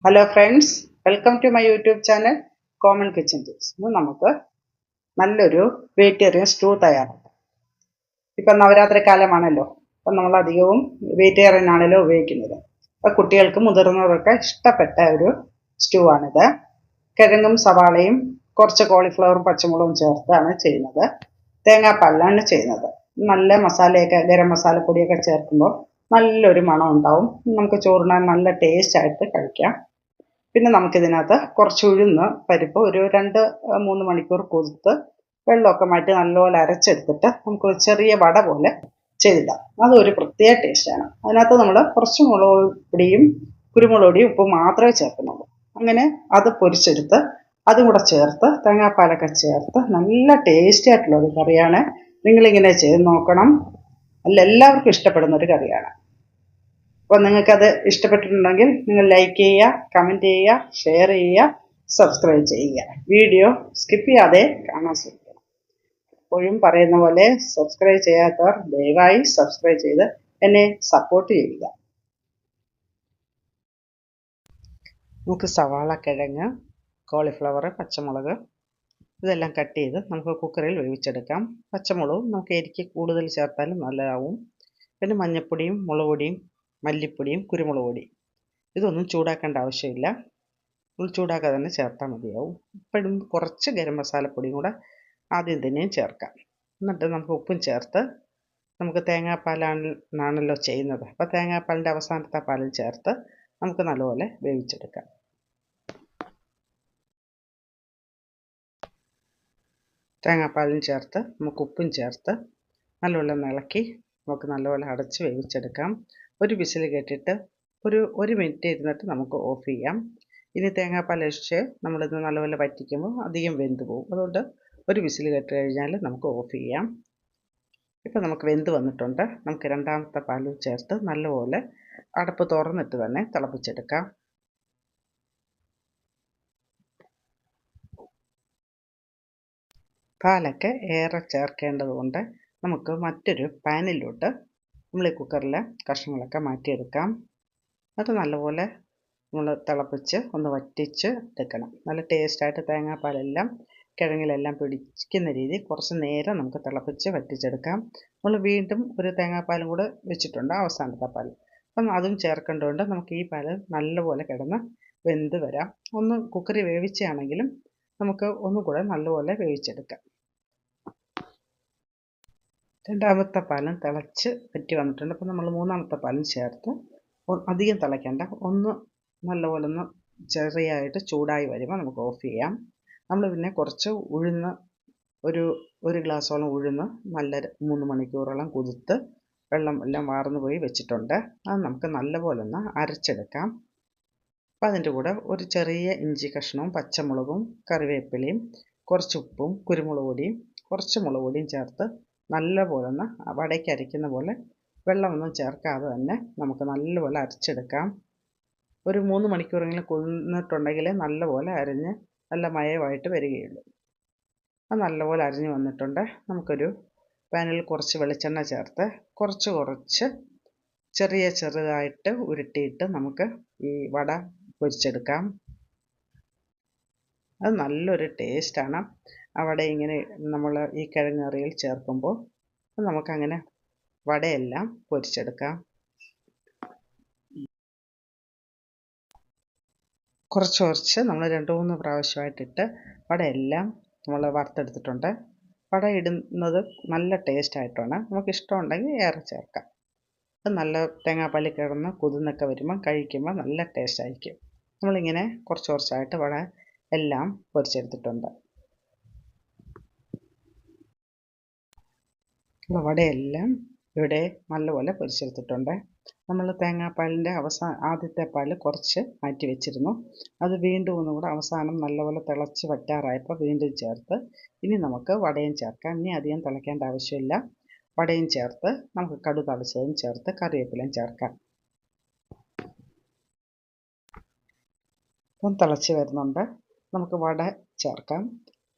Hello friends, welcome to my YouTube channel common kitchen tips. ഇന്ന് നമുക്ക് നല്ലൊരു vegetarian stew തയ്യാറാക്കാം. ഇപ്പം നവരാത്രി കാലമാണല്ലോ, അപ്പം നമ്മൾ അധികവും വെജിറ്റേറിയൻ ആണല്ലോ ഉപയോഗിക്കുന്നത്. അപ്പം കുട്ടികൾക്ക് മുതിർന്നവർക്കൊക്കെ ഇഷ്ടപ്പെട്ട ഒരു സ്റ്റൂ ആണിത്. കിഴങ്ങും സവാളയും കുറച്ച് കോളിഫ്ലവറും പച്ചമുളകും ചേർത്താണ് ചെയ്യുന്നത്. തേങ്ങാപ്പാലിലാണ് ചെയ്യുന്നത്. നല്ല മസാലയൊക്കെ ഗരം മസാലപ്പൊടിയൊക്കെ ചേർക്കുമ്പോൾ നല്ലൊരു മണം ഉണ്ടാവും. നമുക്ക് ചോറിനാൻ നല്ല ടേസ്റ്റ് ആയിട്ട് കഴിക്കാം. പിന്നെ നമുക്കിതിനകത്ത് കുറച്ച് ഉഴുന്ന് പരിപ്പ് ഒരു 2-3 മണിക്കൂർ കുതിർത്ത് വെള്ളമൊക്കെ മാറ്റി നല്ലപോലെ അരച്ചെടുത്തിട്ട് നമുക്ക് ചെറിയ വട പോലെ ചെയ്തിടാം. അതൊരു പ്രത്യേക ടേസ്റ്റാണ്. അതിനകത്ത് നമ്മൾ കുറച്ച് മുളക് പൊടിയും കുരുമുളക് പൊടിയും ഉപ്പും മാത്രമേ ചേർക്കുന്നുള്ളൂ. അങ്ങനെ അത് പൊരിച്ചെടുത്ത് അതും കൂടെ ചേർത്ത് തേങ്ങാപ്പാലൊക്കെ ചേർത്ത് നല്ല ടേസ്റ്റി ആയിട്ടുള്ളൊരു കറിയാണ്. നിങ്ങളിങ്ങനെ ചെയ്ത് നോക്കണം. എല്ലാവർക്കും ഇഷ്ടപ്പെടുന്ന ഒരു കറിയാണ്. അപ്പോൾ നിങ്ങൾക്കത് ഇഷ്ടപ്പെട്ടിട്ടുണ്ടെങ്കിൽ നിങ്ങൾ ലൈക്ക് ചെയ്യുക, കമൻറ്റ് ചെയ്യുക, ഷെയർ ചെയ്യുക, സബ്സ്ക്രൈബ് ചെയ്യുക. വീഡിയോ സ്കിപ്പ് ചെയ്യാതെ കാണാൻ ശ്രമിക്കണം. എപ്പോഴും പറയുന്ന പോലെ സബ്സ്ക്രൈബ് ചെയ്യാത്തവർ ദയവായി സബ്സ്ക്രൈബ് ചെയ്ത് എന്നെ സപ്പോർട്ട് ചെയ്യുക. നമുക്ക് സവാള, കിഴങ്ങ്, കോളിഫ്ലവർ, പച്ചമുളക് ഇതെല്ലാം കട്ട് ചെയ്ത് നമുക്ക് കുക്കറിൽ വേവിച്ചെടുക്കാം. പച്ചമുളകും നമുക്ക് എരിക്ക് കൂടുതൽ ചേർത്താലും നല്ലതാവും. പിന്നെ മഞ്ഞൾപ്പൊടിയും മുളക് പൊടിയും മല്ലിപ്പൊടിയും കുരുമുളക് പൊടിയും ഇതൊന്നും ചൂടാക്കേണ്ട ആവശ്യമില്ല. ചൂടാക്കാതെ തന്നെ ചേർത്താൽ മതിയാവും. ഇപ്പോഴും കുറച്ച് ഗരം മസാലപ്പൊടിയും കൂടെ ആദ്യം തന്നെയും ചേർക്കാം. എന്നിട്ട് നമുക്ക് ഉപ്പും ചേർത്ത് നമുക്ക് തേങ്ങാപ്പാലാണല്ലോ ചെയ്യുന്നത്. അപ്പോൾ തേങ്ങാപ്പാലിൻ്റെ അവസാനത്തെ പാലും ചേർത്ത് നമുക്ക് നല്ലപോലെ വേവിച്ചെടുക്കാം. തേങ്ങാപ്പാലും ചേർത്ത് നമുക്ക് ഉപ്പും ചേർത്ത് നല്ലപോലെ ഇളക്കി നമുക്ക് നല്ലപോലെ അടച്ച് വേവിച്ചെടുക്കാം. ഒരു വിസിൽ കേട്ടിട്ട് ഒരു മിനിറ്റ് ഇരുന്നിട്ട് നമുക്ക് ഓഫ് ചെയ്യാം. ഇനി തേങ്ങാപ്പാൽ ഒഴിച്ച് നമ്മളിത് നല്ലപോലെ വറ്റിക്കുമ്പോൾ അധികം വെന്ത് പോകും. അതുകൊണ്ട് ഒരു വിസിൽ കേട്ട് കഴിഞ്ഞാൽ നമുക്ക് ഓഫ് ചെയ്യാം. ഇപ്പോൾ നമുക്ക് വെന്ത് വന്നിട്ടുണ്ട്. നമുക്ക് രണ്ടാമത്തെ പാലും ചേർത്ത് നല്ലപോലെ അടപ്പ് തുറന്നിട്ട് തന്നെ തിളപ്പിച്ചെടുക്കാം. പാലൊക്കെ ഏറെ ചേർക്കേണ്ടതുകൊണ്ട് നമുക്ക് മറ്റൊരു പാനിലോട്ട് നമ്മൾ ഈ കുക്കറിലെ കഷ്ണങ്ങളൊക്കെ മാറ്റിയെടുക്കാം. അത് നല്ലപോലെ നമ്മൾ തിളപ്പിച്ച് ഒന്ന് വറ്റിച്ച് എടുക്കണം. നല്ല ടേസ്റ്റായിട്ട് തേങ്ങാപ്പാലെല്ലാം കിഴങ്ങിലെല്ലാം പിടിക്കുന്ന രീതി കുറച്ച് നേരം നമുക്ക് തിളപ്പിച്ച് വറ്റിച്ചെടുക്കാം. നമ്മൾ വീണ്ടും ഒരു തേങ്ങാപ്പാലും കൂടെ വെച്ചിട്ടുണ്ട്, അവസാനത്തെ പാൽ. അപ്പം അതും ചേർക്കേണ്ടതുകൊണ്ട് നമുക്ക് ഈ പാൽ നല്ലപോലെ കിടന്ന് വെന്ത് വരാം. ഒന്ന് കുക്കറിൽ വേവിച്ചാണെങ്കിലും നമുക്ക് ഒന്നുകൂടെ നല്ലപോലെ വേവിച്ചെടുക്കാം. രണ്ടാമത്തെ പാലും തിളച്ച് വറ്റി വന്നിട്ടുണ്ട്. അപ്പോൾ നമ്മൾ മൂന്നാമത്തെ പാലും ചേർത്ത് അധികം തിളയ്ക്കേണ്ട, ഒന്ന് നല്ലപോലെ ഒന്ന് ചെറിയായിട്ട് ചൂടായി വരുമ്പോൾ നമുക്ക് ഓഫ് ചെയ്യാം. നമ്മൾ പിന്നെ കുറച്ച് ഉഴുന്ന് ഒരു ഗ്ലാസ്സോളം ഉഴുന്ന് നല്ല 3 മണിക്കൂറോളം കുതിർത്ത് വെള്ളം എല്ലാം വാർന്നു പോയി വെച്ചിട്ടുണ്ട്. അത് നമുക്ക് നല്ലപോലെ ഒന്ന് അരച്ചെടുക്കാം. അപ്പോൾ അതിൻ്റെ കൂടെ ഒരു ചെറിയ ഇഞ്ചി കഷ്ണവും പച്ചമുളകും കറിവേപ്പിലയും കുറച്ച് ഉപ്പും കുരുമുളക് പൊടിയും കുറച്ച് മുളക് പൊടിയും ചേർത്ത് നല്ലപോലെ ഒന്ന് വടയ്ക്ക് അരയ്ക്കുന്ന പോലെ വെള്ളമൊന്നും ചേർക്കാതെ തന്നെ നമുക്ക് നല്ലപോലെ അരച്ചെടുക്കാം. ഒരു 3 മണിക്കൂറെങ്കിലും കുതിർന്നിട്ടുണ്ടെങ്കിൽ നല്ലപോലെ അരിഞ്ഞ് നല്ല മയമായിട്ട് വരികയുള്ളൂ. അത് നല്ലപോലെ അരിഞ്ഞ് വന്നിട്ടുണ്ട്. നമുക്കൊരു പാനിൽ കുറച്ച് വെളിച്ചെണ്ണ ചേർത്ത് കുറച്ച് ചെറുതായിട്ട് ഉരുട്ടിയിട്ട് നമുക്ക് ഈ വട പൊരിച്ചെടുക്കാം. അത് നല്ലൊരു ടേസ്റ്റാണ്. അവിടെ ഇങ്ങനെ നമ്മൾ ഈ കിഴങ്ങ് കറിയിൽ ചേർക്കുമ്പോൾ നമുക്കങ്ങനെ വടയെല്ലാം പൊരിച്ചെടുക്കാം. കുറച്ച് നമ്മൾ 2-3 പ്രാവശ്യമായിട്ടിട്ട് വടയെല്ലാം നമ്മൾ വറുത്തെടുത്തിട്ടുണ്ട്. വട ഇടുന്നത് നല്ല ടേസ്റ്റായിട്ടാണ്. നമുക്കിഷ്ടമുണ്ടെങ്കിൽ ഏറെ ചേർക്കാം. അത് നല്ല തേങ്ങാപ്പാലിൽ കിടന്ന് കുതിർന്നൊക്കെ വരുമ്പം കഴിക്കുമ്പോൾ നല്ല ടേസ്റ്റായിരിക്കും. നമ്മളിങ്ങനെ കുറച്ചായിട്ട് വട എല്ലാം പൊരിച്ചെടുത്തിട്ടുണ്ട്. വടയെല്ലാം ഇവിടെ നല്ലപോലെ പൊരിച്ചെടുത്തിട്ടുണ്ട്. നമ്മൾ തേങ്ങാപ്പാലിൻ്റെ ആദ്യത്തെ പാൽ കുറച്ച് മാറ്റി വെച്ചിരുന്നു. അത് വീണ്ടും ഒന്നുകൂടെ അവസാനം നല്ലപോലെ തിളച്ച് വറ്റാറായപ്പോൾ വീണ്ടും ചേർത്ത് ഇനി നമുക്ക് വടയും ചേർക്കാം. ഇനി അധികം തിളയ്ക്കേണ്ട ആവശ്യമില്ല. വടയും ചേർത്ത് നമുക്ക് കടു തളിച്ചതും ചേർത്ത് കറിവേപ്പിലയും ചേർക്കാം. ഇപ്പം തിളച്ച് വരുന്നുണ്ട്. നമുക്ക് വട ചേർക്കാം.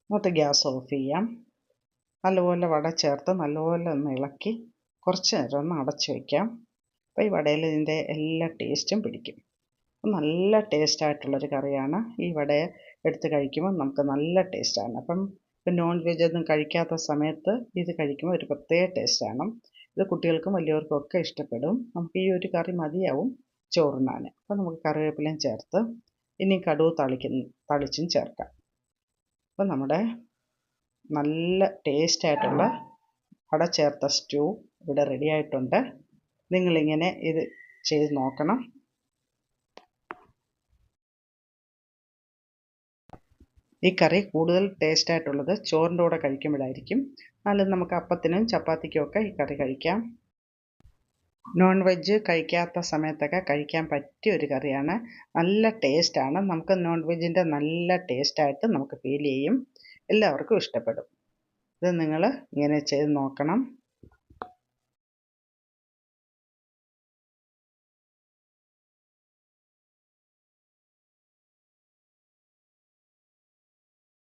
എന്നിട്ട് ഗ്യാസ് ഓഫ് ചെയ്യാം. നല്ലപോലെ വട ചേർത്ത് നല്ലപോലെ ഒന്ന് ഇളക്കി കുറച്ച് നേരം ഒന്ന് അടച്ച് വയ്ക്കാം. അപ്പോൾ ഈ വടയിൽ ഇതിൻ്റെ എല്ലാ ടേസ്റ്റും പിടിക്കും. നല്ല ടേസ്റ്റ് ആയിട്ടുള്ളൊരു കറിയാണ്. ഈ വട എടുത്ത് കഴിക്കുമ്പോൾ നമുക്ക് നല്ല ടേസ്റ്റാണ്. അപ്പം ഇപ്പം നോൺ വെജ് ഒന്നും കഴിക്കാത്ത സമയത്ത് ഇത് കഴിക്കുമ്പോൾ ഒരു പ്രത്യേക ടേസ്റ്റാണ്. ഇത് കുട്ടികൾക്കും വലിയവർക്കും ഒക്കെ ഇഷ്ടപ്പെടും. നമുക്ക് ഈ ഒരു കറി മതിയാവും ചോറുണ്ണാൻ. അപ്പം നമുക്ക് കറിവേപ്പിലയും ചേർത്ത് ഇനി കടുക് തളിച്ചും ചേർക്കാം. അപ്പം നമ്മുടെ നല്ല ടേസ്റ്റായിട്ടുള്ള വട ചേർത്ത സ്റ്റൂ ഇവിടെ റെഡി ആയിട്ടുണ്ട്. നിങ്ങളിങ്ങനെ ഇത് ചെയ്ത് നോക്കണം. ഈ കറി കൂടുതൽ ടേസ്റ്റ് ആയിട്ടുള്ളത് ചോറിൻ്റെ കൂടെ കഴിക്കുമ്പോഴായിരിക്കും. എന്നാലും നമുക്ക് അപ്പത്തിനും ചപ്പാത്തിക്കും ഒക്കെ ഈ കറി കഴിക്കാം. നോൺ വെജ് കഴിക്കാത്ത സമയത്തൊക്കെ കഴിക്കാൻ പറ്റിയ ഒരു കറിയാണ്. നല്ല ടേസ്റ്റാണ്. നമുക്ക് നോൺ വെജിൻ്റെ നല്ല ടേസ്റ്റായിട്ട് നമുക്ക് ഫീൽ ചെയ്യും. എല്ലാവർക്കും ഇഷ്ടപ്പെടും. ഇത് നിങ്ങൾ ഇങ്ങനെ ചെയ്ത് നോക്കണം.